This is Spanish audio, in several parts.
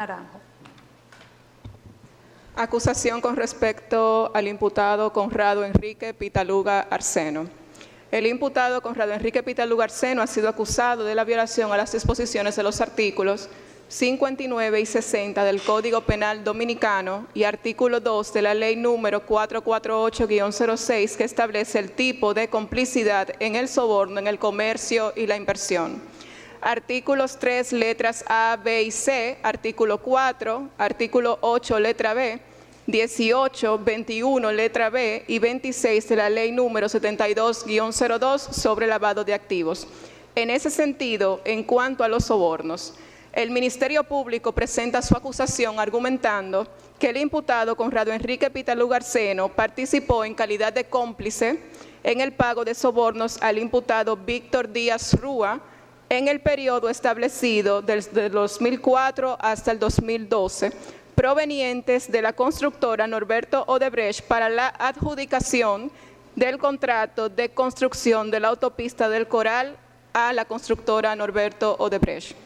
Naranjo. Acusación con respecto al imputado Conrado Enrique Pitaluga Arseno. El imputado Conrado Enrique Pitaluga Arseno ha sido acusado de la violación a las disposiciones de los artículos 59 y 60 del Código Penal Dominicano y artículo 2 de la Ley número 448-06, que establece el tipo de complicidad en el soborno, en el comercio y la inversión. Artículos 3, letras A, B y C, artículo 4, artículo 8, letra B, 18, 21, letra B y 26 de la Ley número 72-02 sobre lavado de activos. En ese sentido, en cuanto a los sobornos, el Ministerio Público presenta su acusación argumentando que el imputado Conrado Enrique Pitaluga Arseno participó en calidad de cómplice en el pago de sobornos al imputado Víctor Díaz Rúa en el periodo establecido desde el 2004 hasta el 2012, provenientes de la constructora Norberto Odebrecht para la adjudicación del contrato de construcción de la autopista del Coral a la constructora Norberto Odebrecht.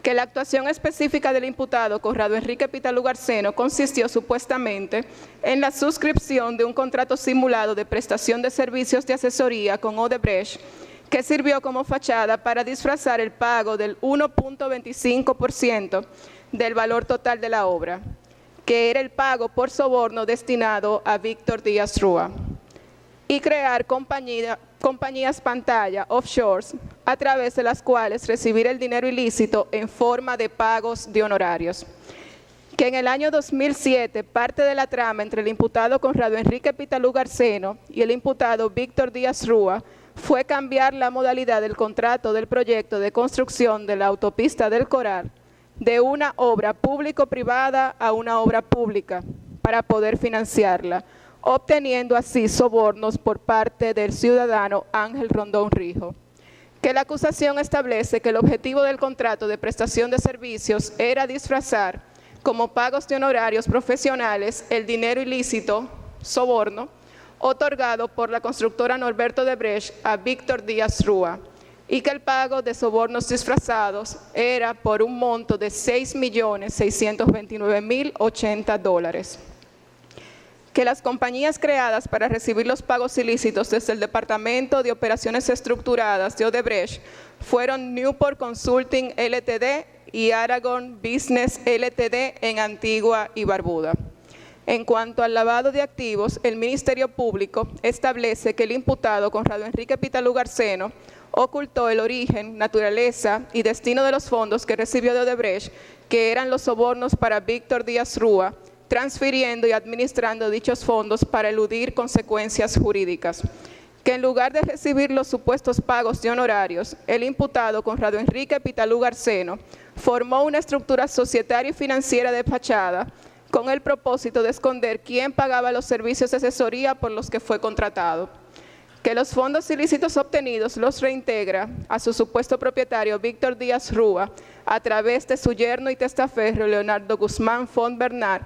Que la actuación específica del imputado Conrado Enrique Pitaluga Arseno consistió supuestamente en la suscripción de un contrato simulado de prestación de servicios de asesoría con Odebrecht, que sirvió como fachada para disfrazar el pago del 1.25% del valor total de la obra, que era el pago por soborno destinado a Víctor Díaz Rúa, y crear compañías pantalla offshores a través de las cuales recibir el dinero ilícito en forma de pagos de honorarios. Que en el año 2007 parte de la trama entre el imputado Conrado Enrique Pitaluga Arseno y el imputado Víctor Díaz Rúa fue cambiar la modalidad del contrato del proyecto de construcción de la autopista del Coral de una obra público-privada a una obra pública para poder financiarla, obteniendo así sobornos por parte del ciudadano Ángel Rondón Rijo. Que la acusación establece que el objetivo del contrato de prestación de servicios era disfrazar como pagos de honorarios profesionales el dinero ilícito, soborno, otorgado por la constructora Norberto Odebrecht a Víctor Díaz Rúa, y que el pago de sobornos disfrazados era por un monto de $6.629.080. Que las compañías creadas para recibir los pagos ilícitos desde el Departamento de Operaciones Estructuradas de Odebrecht fueron Newport Consulting Ltd. Y Aragon Business Ltd. En Antigua y Barbuda. En cuanto al lavado de activos, el Ministerio Público establece que el imputado Conrado Enrique Pitaluga Arseno ocultó el origen, naturaleza y destino de los fondos que recibió de Odebrecht, que eran los sobornos para Víctor Díaz Rúa, transfiriendo y administrando dichos fondos para eludir consecuencias jurídicas. Que en lugar de recibir los supuestos pagos de honorarios, el imputado Conrado Enrique Pitaluga Arseno formó una estructura societaria y financiera de fachada con el propósito de esconder quién pagaba los servicios de asesoría por los que fue contratado. Que los fondos ilícitos obtenidos los reintegra a su supuesto propietario Víctor Díaz Rúa a través de su yerno y testaferro Leonardo Guzmán Font Bernard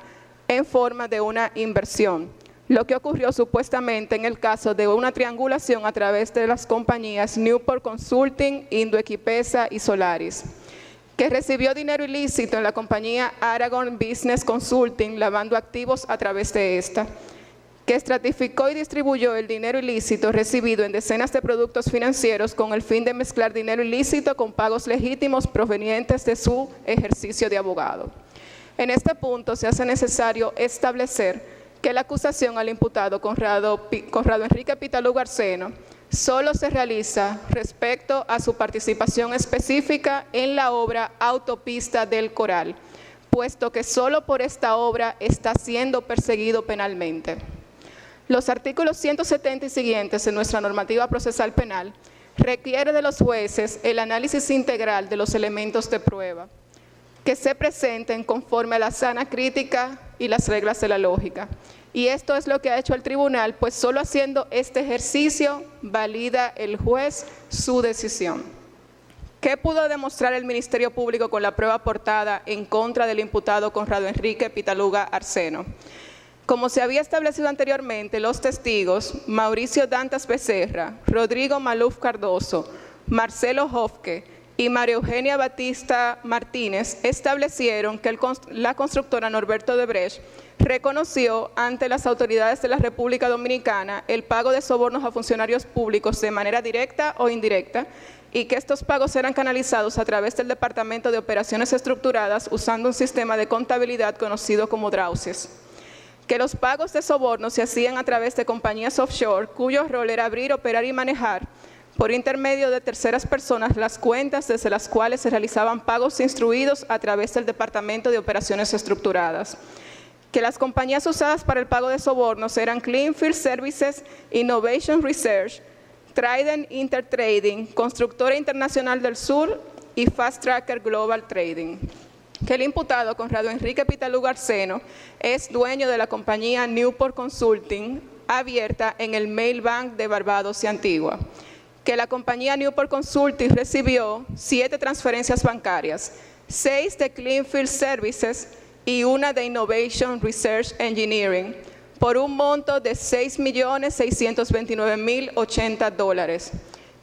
en forma de una inversión, lo que ocurrió supuestamente en el caso de una triangulación a través de las compañías Newport Consulting, Indoequipesa y Solaris. Que recibió dinero ilícito en la compañía Aragon Business Consulting, lavando activos a través de esta. Que estratificó y distribuyó el dinero ilícito recibido en decenas de productos financieros con el fin de mezclar dinero ilícito con pagos legítimos provenientes de su ejercicio de abogado. En este punto se hace necesario establecer que la acusación al imputado Conrado Enrique Pitaluga Arseno solo se realiza respecto a su participación específica en la obra Autopista del Coral, puesto que solo por esta obra está siendo perseguido penalmente. Los artículos 170 y siguientes de nuestra normativa procesal penal requiere de los jueces el análisis integral de los elementos de prueba, que se presenten conforme a la sana crítica y las reglas de la lógica. Y esto es lo que ha hecho el tribunal, pues solo haciendo este ejercicio valida el juez su decisión. ¿Qué pudo demostrar el Ministerio Público con la prueba aportada en contra del imputado Conrado Enrique Pitaluga Arseno? Como se había establecido anteriormente, los testigos Mauricio Dantas Becerra, Rodrigo Maluf Cardoso, Marcelo Hofke, y María Eugenia Batista Martínez establecieron que la constructora Norberto Odebrecht reconoció ante las autoridades de la República Dominicana el pago de sobornos a funcionarios públicos de manera directa o indirecta y que estos pagos eran canalizados a través del Departamento de Operaciones Estructuradas usando un sistema de contabilidad conocido como DRAUSES. Que los pagos de sobornos se hacían a través de compañías offshore cuyo rol era abrir, operar y manejar por intermedio de terceras personas las cuentas desde las cuales se realizaban pagos instruidos a través del Departamento de Operaciones Estructuradas. Que las compañías usadas para el pago de sobornos eran Cleanfield Services, Innovation Research, Trident Intertrading, Constructora Internacional del Sur y Fast Tracker Global Trading. Que el imputado, Conrado Enrique Pitalu Garceno, es dueño de la compañía Newport Consulting, abierta en el Mail Bank de Barbados y Antigua. Que la compañía Newport Consulting recibió 7 transferencias bancarias, 6 de Cleanfield Services y una de Innovation Research Engineering, por un monto de $6.629.080.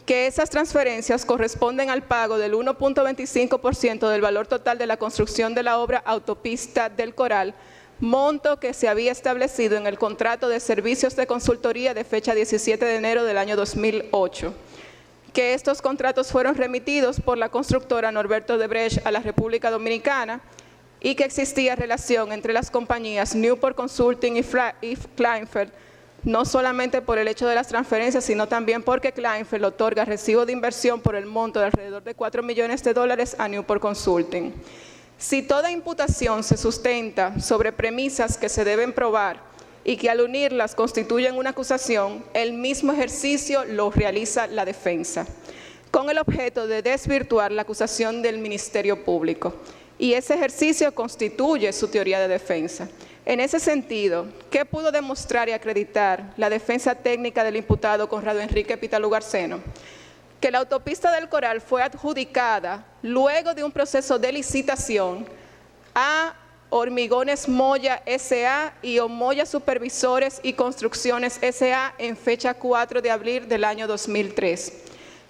Que esas transferencias corresponden al pago del 1.25% del valor total de la construcción de la obra Autopista del Coral, monto que se había establecido en el contrato de servicios de consultoría de fecha 17 de enero del año 2008. Que estos contratos fueron remitidos por la constructora Norberto Odebrecht a la República Dominicana y que existía relación entre las compañías Newport Consulting y Cleanfield, no solamente por el hecho de las transferencias, sino también porque Cleanfield otorga recibo de inversión por el monto de alrededor de $4 millones a Newport Consulting. Si toda imputación se sustenta sobre premisas que se deben probar y que al unirlas constituyen una acusación, el mismo ejercicio lo realiza la defensa, con el objeto de desvirtuar la acusación del Ministerio Público. Y ese ejercicio constituye su teoría de defensa. En ese sentido, ¿qué pudo demostrar y acreditar la defensa técnica del imputado Conrado Enrique Pitalu Garceno? Que la autopista del Coral fue adjudicada luego de un proceso de licitación a Hormigones Moya S.A. y Omoya Supervisores y Construcciones S.A. en fecha 4 de abril del año 2003.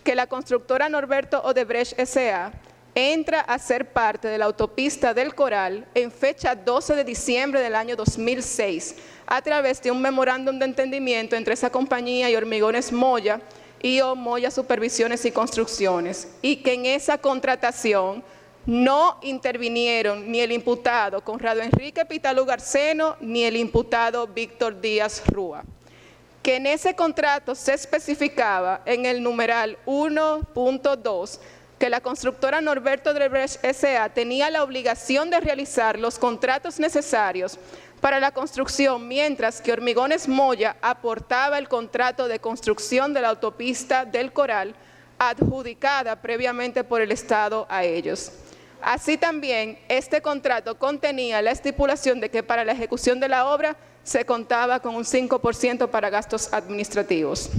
Que la constructora Norberto Odebrecht S.A. entra a ser parte de la autopista del Coral en fecha 12 de diciembre del año 2006 a través de un memorándum de entendimiento entre esa compañía y Hormigones Moya y Omoya Supervisiones y Construcciones, y que en esa contratación no intervinieron ni el imputado Conrado Enrique Pitalu Garceno ni el imputado Víctor Díaz Rúa. Que en ese contrato se especificaba en el numeral 1.2 que la constructora Norberto Odebrecht S.A. tenía la obligación de realizar los contratos necesarios para la construcción, mientras que Hormigones Moya aportaba el contrato de construcción de la autopista del Coral, adjudicada previamente por el Estado a ellos. Así también, este contrato contenía la estipulación de que para la ejecución de la obra se contaba con un 5% para gastos administrativos.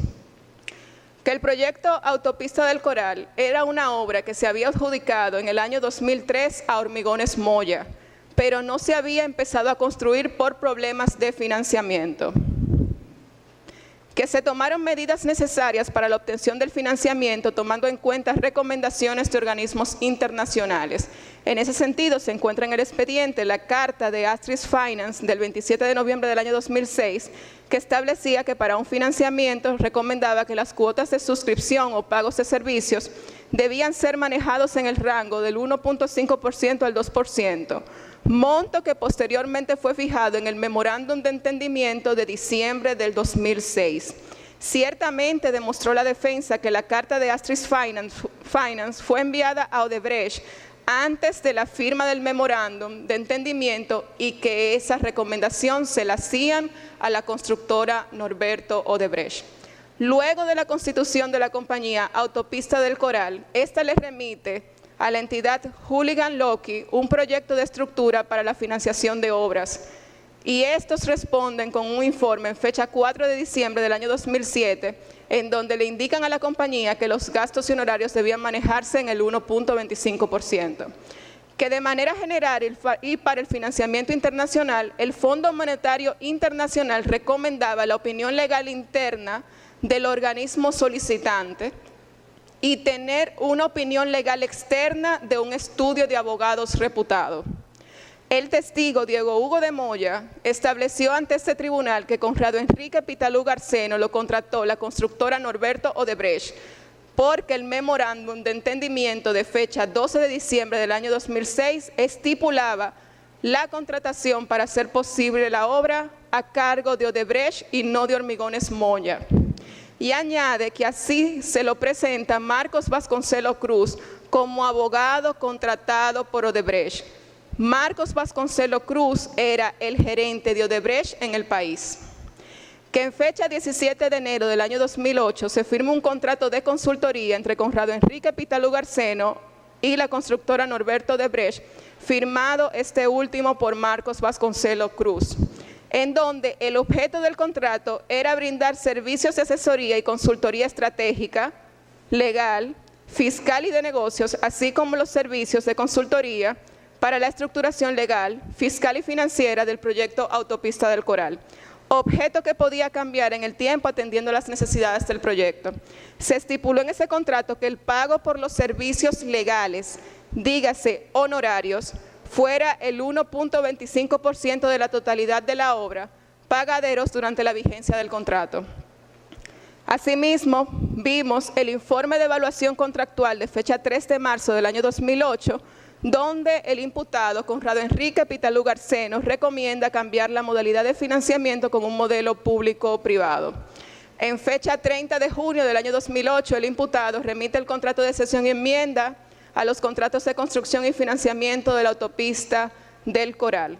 Que el proyecto Autopista del Coral era una obra que se había adjudicado en el año 2003 a Hormigones Moya, pero no se había empezado a construir por problemas de financiamiento. Que se tomaron medidas necesarias para la obtención del financiamiento tomando en cuenta recomendaciones de organismos internacionales. En ese sentido, se encuentra en el expediente la carta de Astris Finance del 27 de noviembre del año 2006, que establecía que para un financiamiento recomendaba que las cuotas de suscripción o pagos de servicios debían ser manejados en el rango del 1.5% al 2%, monto que posteriormente fue fijado en el memorándum de entendimiento de diciembre del 2006. Ciertamente demostró la defensa que la carta de Astris Finance fue enviada a Odebrecht antes de la firma del memorándum de entendimiento y que esa recomendación se la hacían a la constructora Norberto Odebrecht. Luego de la constitución de la compañía Autopista del Coral, esta le remite a la entidad Hooligan Lockheed un proyecto de estructura para la financiación de obras, y estos responden con un informe en fecha 4 de diciembre del año 2007, en donde le indican a la compañía que los gastos y honorarios debían manejarse en el 1.25%. Que de manera general y para el financiamiento internacional, el Fondo Monetario Internacional recomendaba la opinión legal interna del organismo solicitante y tener una opinión legal externa de un estudio de abogados reputado. El testigo Diego Hugo de Moya estableció ante este tribunal que Conrado Enrique Pitalú Garceno lo contrató la constructora Norberto Odebrecht porque el memorándum de entendimiento de fecha 12 de diciembre del año 2006 estipulaba la contratación para hacer posible la obra a cargo de Odebrecht y no de Hormigones Moya. Y añade que así se lo presenta Marcos Vasconcelos Cruz como abogado contratado por Odebrecht. Marcos Vasconcelos Cruz era el gerente de Odebrecht en el país. Que en fecha 17 de enero del año 2008 se firma un contrato de consultoría entre Conrado Enrique Pitalú Garceno y la constructora Norberto Odebrecht, firmado este último por Marcos Vasconcelos Cruz, en donde el objeto del contrato era brindar servicios de asesoría y consultoría estratégica, legal, fiscal y de negocios, así como los servicios de consultoría para la estructuración legal, fiscal y financiera del proyecto Autopista del Coral, objeto que podía cambiar en el tiempo atendiendo las necesidades del proyecto. Se estipuló en ese contrato que el pago por los servicios legales, dígase honorarios, fuera el 1.25% de la totalidad de la obra, pagaderos durante la vigencia del contrato. Asimismo, vimos el informe de evaluación contractual de fecha 3 de marzo del año 2008, donde el imputado, Conrado Enrique Pitalú Garceno, recomienda cambiar la modalidad de financiamiento con un modelo público-privado. En fecha 30 de junio del año 2008, el imputado remite el contrato de cesión y enmienda a los contratos de construcción y financiamiento de la autopista del Coral,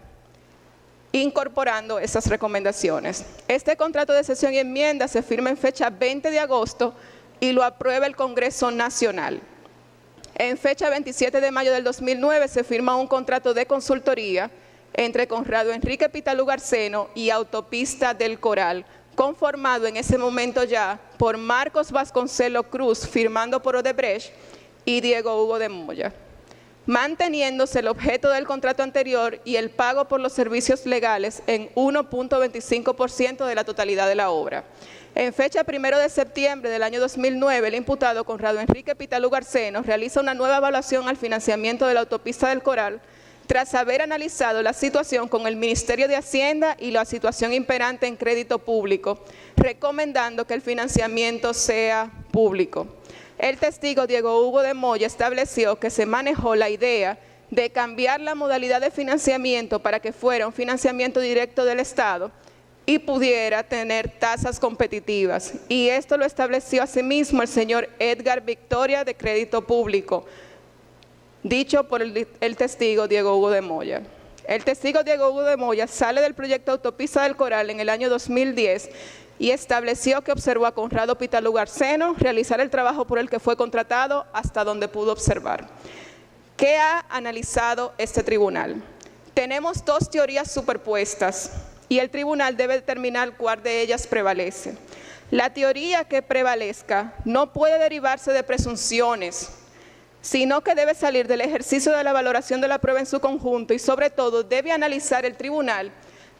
incorporando esas recomendaciones. Este contrato de cesión y enmienda se firma en fecha 20 de agosto y lo aprueba el Congreso Nacional. En fecha 27 de mayo del 2009 se firma un contrato de consultoría entre Conrado Enrique Pitalú Garceno y Autopista del Coral, conformado en ese momento ya por Marcos Vasconcelos Cruz, firmando por Odebrecht, y Diego Hugo de Moya, manteniéndose el objeto del contrato anterior y el pago por los servicios legales en 1.25% de la totalidad de la obra. En fecha 1 de septiembre del año 2009, el imputado Conrado Enrique Pitalú Garceno realiza una nueva evaluación al financiamiento de la Autopista del Coral tras haber analizado la situación con el Ministerio de Hacienda y la situación imperante en crédito público, recomendando que el financiamiento sea público. El testigo Diego Hugo de Moya estableció que se manejó la idea de cambiar la modalidad de financiamiento para que fuera un financiamiento directo del Estado y pudiera tener tasas competitivas. Y esto lo estableció asimismo el señor Edgar Victoria de Crédito Público, dicho por el testigo Diego Hugo de Moya. El testigo Diego Hugo de Moya sale del proyecto Autopista del Coral en el año 2010 y estableció que observó a Conrado Pitalú Garceno realizar el trabajo por el que fue contratado hasta donde pudo observar. ¿Qué ha analizado este tribunal? Tenemos dos teorías superpuestas y el tribunal debe determinar cuál de ellas prevalece. La teoría que prevalezca no puede derivarse de presunciones, sino que debe salir del ejercicio de la valoración de la prueba en su conjunto y sobre todo debe analizar el tribunal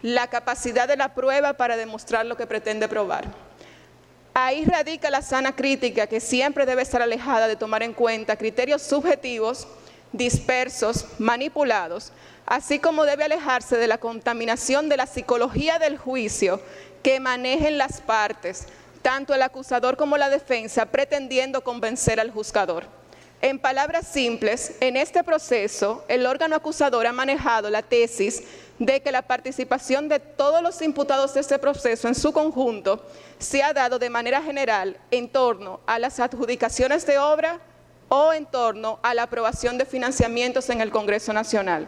la capacidad de la prueba para demostrar lo que pretende probar. Ahí radica la sana crítica que siempre debe estar alejada de tomar en cuenta criterios subjetivos, dispersos, manipulados, así como debe alejarse de la contaminación de la psicología del juicio que manejen las partes, tanto el acusador como la defensa, pretendiendo convencer al juzgador. En palabras simples, en este proceso, el órgano acusador ha manejado la tesis de que la participación de todos los imputados de este proceso en su conjunto se ha dado de manera general en torno a las adjudicaciones de obra o en torno a la aprobación de financiamientos en el Congreso Nacional.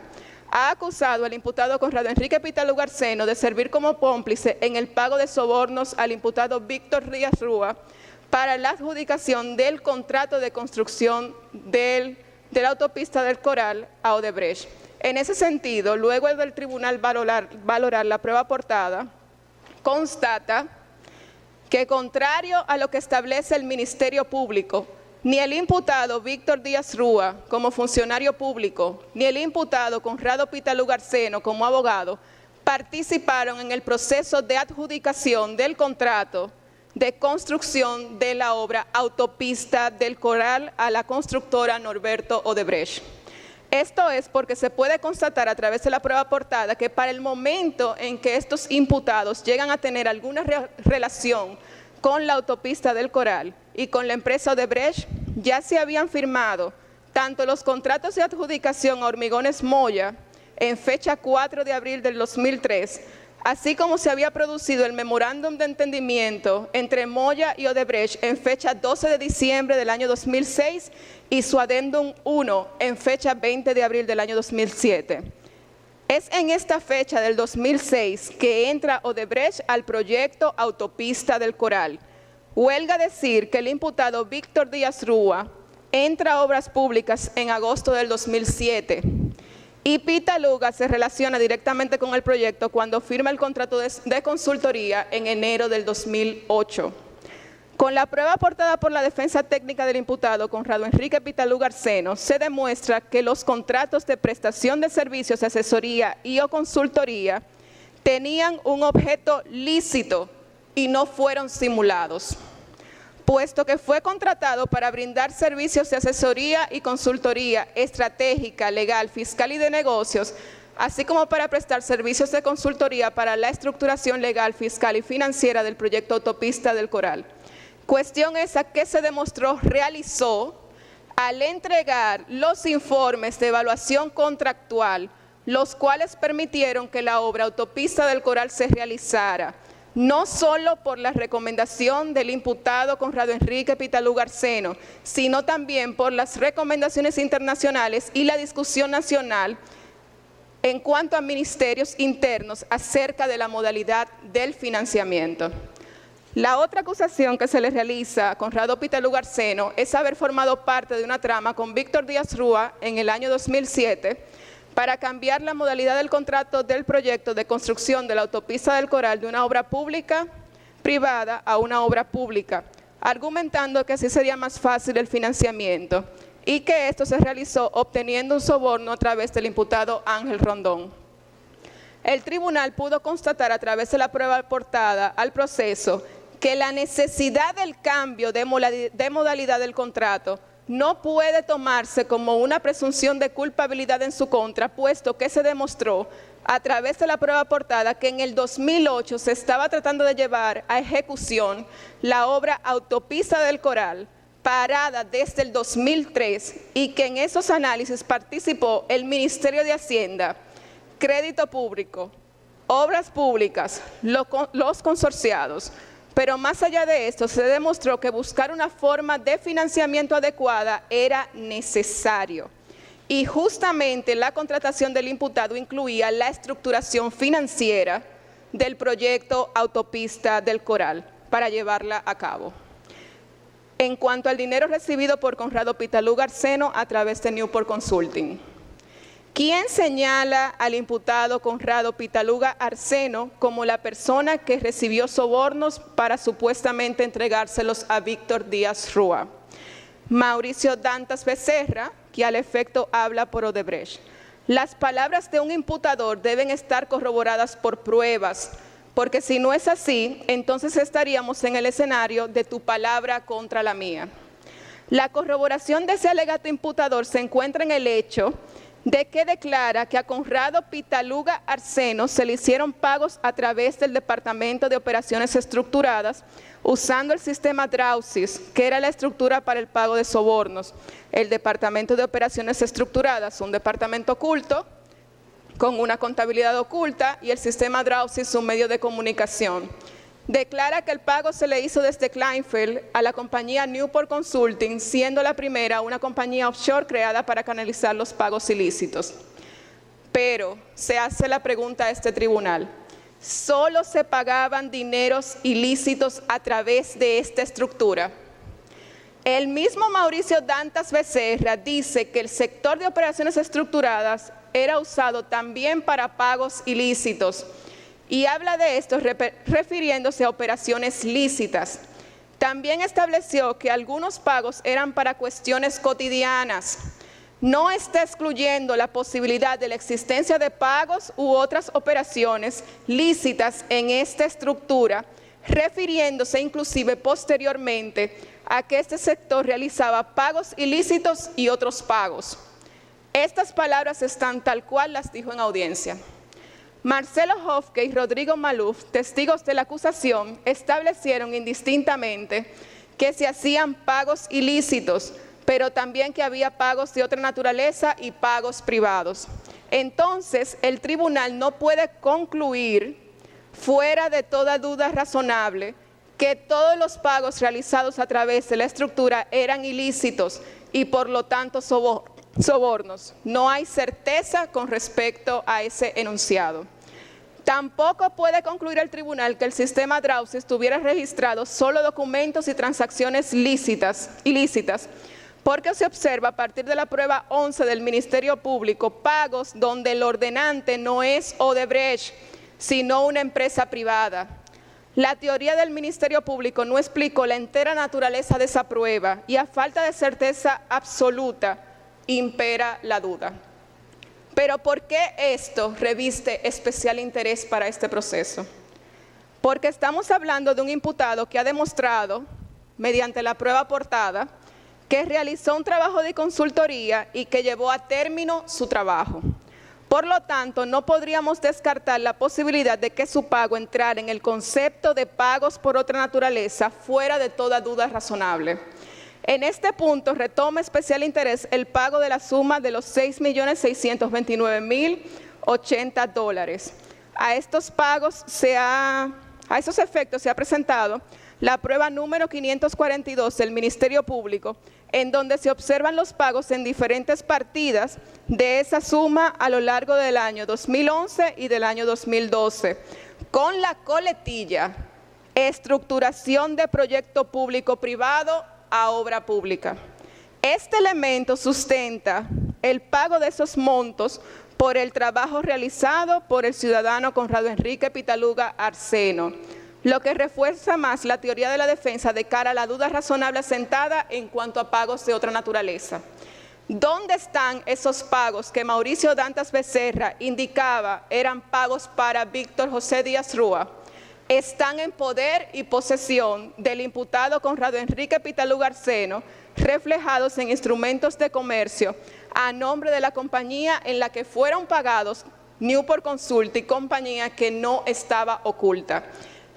Ha acusado al imputado Conrado Enrique Pitalú Garceno de servir como cómplice en el pago de sobornos al imputado Víctor Díaz Rúa para la adjudicación del contrato de construcción de la autopista del Coral a Odebrecht. En ese sentido, luego del tribunal valorar la prueba aportada, constata que contrario a lo que establece el Ministerio Público, ni el imputado Víctor Díaz Rúa como funcionario público, ni el imputado Conrado Pitalú Garceno como abogado participaron en el proceso de adjudicación del contrato de construcción de la obra Autopista del Coral a la constructora Norberto Odebrecht. Esto es porque se puede constatar a través de la prueba aportada que para el momento en que estos imputados llegan a tener alguna relación con la Autopista del Coral y con la empresa Odebrecht, ya se habían firmado tanto los contratos de adjudicación a Hormigones Moya en fecha 4 de abril del 2003, así como se había producido el memorándum de entendimiento entre Moya y Odebrecht en fecha 12 de diciembre del año 2006 y su adendum 1 en fecha 20 de abril del año 2007. Es en esta fecha del 2006 que entra Odebrecht al proyecto Autopista del Coral. Huelga decir que el imputado Víctor Díaz Rúa entra a Obras Públicas en agosto del 2007 y Pitaluga se relaciona directamente con el proyecto cuando firma el contrato de consultoría en enero del 2008. Con la prueba aportada por la defensa técnica del imputado Conrado Enrique Pitaluga Arseno, se demuestra que los contratos de prestación de servicios, asesoría y o consultoría tenían un objeto lícito y no fueron simulados, puesto que fue contratado para brindar servicios de asesoría y consultoría estratégica, legal, fiscal y de negocios, así como para prestar servicios de consultoría para la estructuración legal, fiscal y financiera del proyecto Autopista del Coral. Cuestión esa que se demostró realizó al entregar los informes de evaluación contractual, los cuales permitieron que la obra Autopista del Coral se realizara, no solo por la recomendación del imputado Conrado Enrique Pitaluga Arseno, sino también por las recomendaciones internacionales y la discusión nacional en cuanto a ministerios internos acerca de la modalidad del financiamiento. La otra acusación que se le realiza a Conrado Pitaluga Arseno es haber formado parte de una trama con Víctor Díaz Rúa en el año 2007 para cambiar la modalidad del contrato del proyecto de construcción de la Autopista del Coral de una obra pública privada a una obra pública, argumentando que así sería más fácil el financiamiento y que esto se realizó obteniendo un soborno a través del imputado Ángel Rondón. El tribunal pudo constatar a través de la prueba aportada al proceso que la necesidad del cambio de modalidad del contrato no puede tomarse como una presunción de culpabilidad en su contra, puesto que se demostró a través de la prueba aportada que en el 2008 se estaba tratando de llevar a ejecución la obra Autopista del Coral, parada desde el 2003, y que en esos análisis participó el Ministerio de Hacienda, Crédito Público, Obras Públicas, los consorciados. Pero más allá de esto, se demostró que buscar una forma de financiamiento adecuada era necesario. Y justamente la contratación del imputado incluía la estructuración financiera del proyecto Autopista del Coral para llevarla a cabo. En cuanto al dinero recibido por Conrado Pitaluga Arseno a través de Newport Consulting, ¿quién señala al imputado Conrado Pitaluga Arseno como la persona que recibió sobornos para supuestamente entregárselos a Víctor Díaz Rúa? Mauricio Dantas Becerra, que al efecto habla por Odebrecht. Las palabras de un imputador deben estar corroboradas por pruebas, porque si no es así, entonces estaríamos en el escenario de tu palabra contra la mía. La corroboración de ese alegato imputador se encuentra en el hecho de que declara que a Conrado Pitaluga Arseno se le hicieron pagos a través del Departamento de Operaciones Estructuradas usando el sistema DRAUSIS, que era la estructura para el pago de sobornos. El Departamento de Operaciones Estructuradas, un departamento oculto, con una contabilidad oculta, y el sistema DRAUSIS, un medio de comunicación. Declara que el pago se le hizo desde Kleinfeld a la compañía Newport Consulting, siendo la primera una compañía offshore creada para canalizar los pagos ilícitos. Pero se hace la pregunta a este tribunal: ¿solo se pagaban dineros ilícitos a través de esta estructura? El mismo Mauricio Dantas Becerra dice que el sector de operaciones estructuradas era usado también para pagos ilícitos, y habla de esto refiriéndose a operaciones lícitas. También estableció que algunos pagos eran para cuestiones cotidianas. No está excluyendo la posibilidad de la existencia de pagos u otras operaciones lícitas en esta estructura, refiriéndose inclusive posteriormente a que este sector realizaba pagos ilícitos y otros pagos. Estas palabras están tal cual las dijo en audiencia. Marcelo Hofke y Rodrigo Maluf, testigos de la acusación, establecieron indistintamente que se hacían pagos ilícitos, pero también que había pagos de otra naturaleza y pagos privados. Entonces, el tribunal no puede concluir, fuera de toda duda razonable, que todos los pagos realizados a través de la estructura eran ilícitos y por lo tanto sobornos. No hay certeza con respecto a ese enunciado. Tampoco puede concluir el tribunal que el sistema Drausis tuviera registrados solo documentos y transacciones ilícitas, porque se observa a partir de la prueba 11 del Ministerio Público pagos donde el ordenante no es Odebrecht, sino una empresa privada. La teoría del Ministerio Público no explicó la entera naturaleza de esa prueba y a falta de certeza absoluta impera la duda. Pero ¿por qué esto reviste especial interés para este proceso? Porque estamos hablando de un imputado que ha demostrado, mediante la prueba aportada, que realizó un trabajo de consultoría y que llevó a término su trabajo. Por lo tanto, no podríamos descartar la posibilidad de que su pago entrara en el concepto de pagos por otra naturaleza fuera de toda duda razonable. En este punto retoma especial interés el pago de la suma de los $6.629.080. A estos pagos a esos efectos se ha presentado la prueba número 542 del Ministerio Público, en donde se observan los pagos en diferentes partidas de esa suma a lo largo del año 2011 y del año 2012, con la coletilla estructuración de proyecto público-privado a obra pública. Este elemento sustenta el pago de esos montos por el trabajo realizado por el ciudadano Conrado Enrique Pitaluga Arseno, lo que refuerza más la teoría de la defensa de cara a la duda razonable asentada en cuanto a pagos de otra naturaleza. ¿Dónde están esos pagos que Mauricio Dantas Becerra indicaba eran pagos para Víctor José Díaz Rúa? Están en poder y posesión del imputado Conrado Enrique Pitaluga Arseno, reflejados en instrumentos de comercio a nombre de la compañía en la que fueron pagados Newport Consult y compañía que no estaba oculta.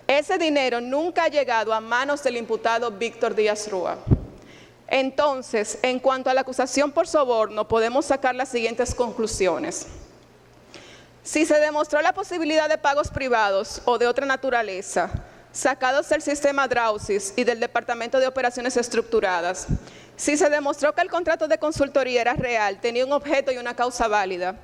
Ese dinero nunca ha llegado a manos del imputado Víctor Díaz Rúa. Entonces, en cuanto a la acusación por soborno, podemos sacar las siguientes conclusiones. Si se demostró la posibilidad de pagos privados o de otra naturaleza, sacados del sistema Drausis y del Departamento de Operaciones Estructuradas, si se demostró que el contrato de consultoría era real, tenía un objeto y una causa válida,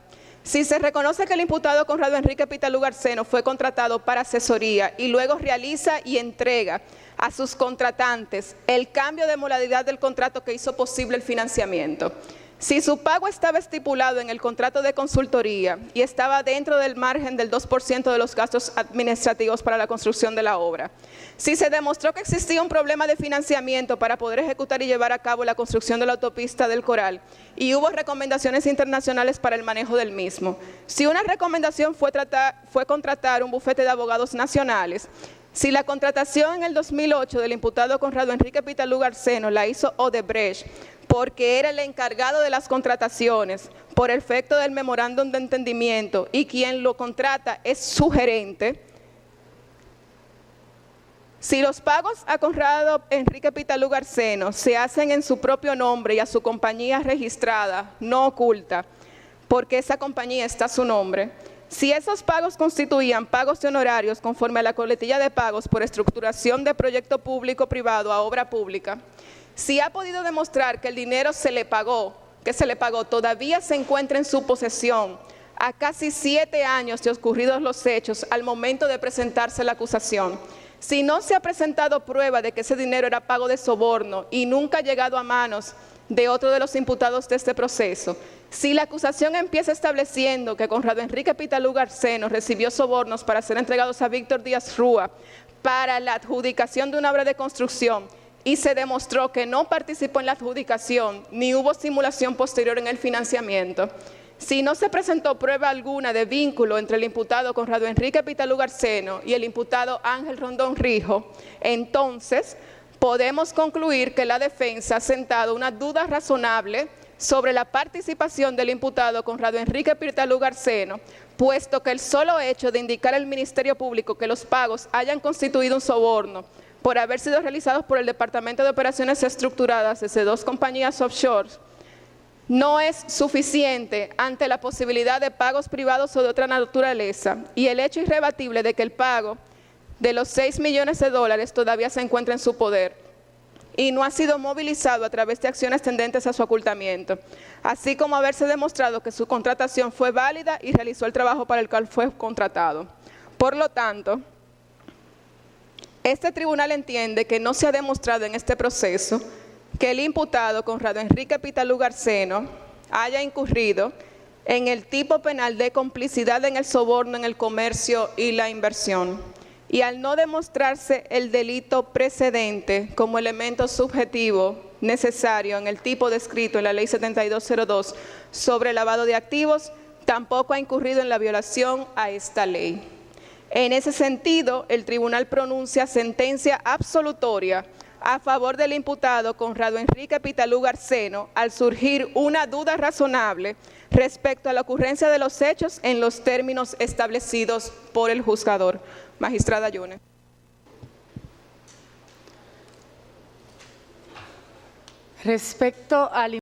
si se reconoce que el imputado Conrado Enrique Pitaluga Arseno fue contratado para asesoría y luego realiza y entrega a sus contratantes el cambio de modalidad del contrato que hizo posible el financiamiento, si su pago estaba estipulado en el contrato de consultoría y estaba dentro del margen del 2% de los gastos administrativos para la construcción de la obra, si se demostró que existía un problema de financiamiento para poder ejecutar y llevar a cabo la construcción de la autopista del Coral y hubo recomendaciones internacionales para el manejo del mismo, si una recomendación fue contratar un bufete de abogados nacionales, si la contratación en el 2008 del imputado Conrado Enrique Pitaluga Arseno la hizo Odebrecht, porque era el encargado de las contrataciones por efecto del memorándum de entendimiento y quien lo contrata es su gerente. Si los pagos a Conrado Enrique Pitaluga Arseno se hacen en su propio nombre y a su compañía registrada, no oculta, porque esa compañía está a su nombre, si esos pagos constituían pagos de honorarios conforme a la coletilla de pagos por estructuración de proyecto público-privado a obra pública, si ha podido demostrar que el dinero que se le pagó todavía se encuentra en su posesión a casi 7 años de ocurridos los hechos al momento de presentarse la acusación, si no se ha presentado prueba de que ese dinero era pago de soborno y nunca ha llegado a manos de otro de los imputados de este proceso, si la acusación empieza estableciendo que Conrado Enrique Pitaluga Arseno recibió sobornos para ser entregados a Víctor Díaz Rúa para la adjudicación de una obra de construcción, y se demostró que no participó en la adjudicación ni hubo simulación posterior en el financiamiento, si no se presentó prueba alguna de vínculo entre el imputado Conrado Enrique Pitalú Garceno y el imputado Ángel Rondón Rijo, entonces podemos concluir que la defensa ha sentado una duda razonable sobre la participación del imputado Conrado Enrique Pitalú Garceno, puesto que el solo hecho de indicar al Ministerio Público que los pagos hayan constituido un soborno por haber sido realizados por el Departamento de Operaciones Estructuradas desde 2 compañías offshore no es suficiente ante la posibilidad de pagos privados o de otra naturaleza y el hecho irrebatible de que el pago de los 6 millones de dólares todavía se encuentra en su poder y no ha sido movilizado a través de acciones tendentes a su ocultamiento, así como haberse demostrado que su contratación fue válida y realizó el trabajo para el cual fue contratado. Por lo tanto, este tribunal entiende que no se ha demostrado en este proceso que el imputado Conrado Enrique Pitalú Garceno haya incurrido en el tipo penal de complicidad en el soborno, en el comercio y la inversión. Y al no demostrarse el delito precedente como elemento subjetivo necesario en el tipo descrito en la Ley 7202 sobre lavado de activos, tampoco ha incurrido en la violación a esta ley. En ese sentido, el tribunal pronuncia sentencia absolutoria a favor del imputado Conrado Enrique Pitalú Garceno al surgir una duda razonable respecto a la ocurrencia de los hechos en los términos establecidos por el juzgador. Magistrada Yune. Respecto al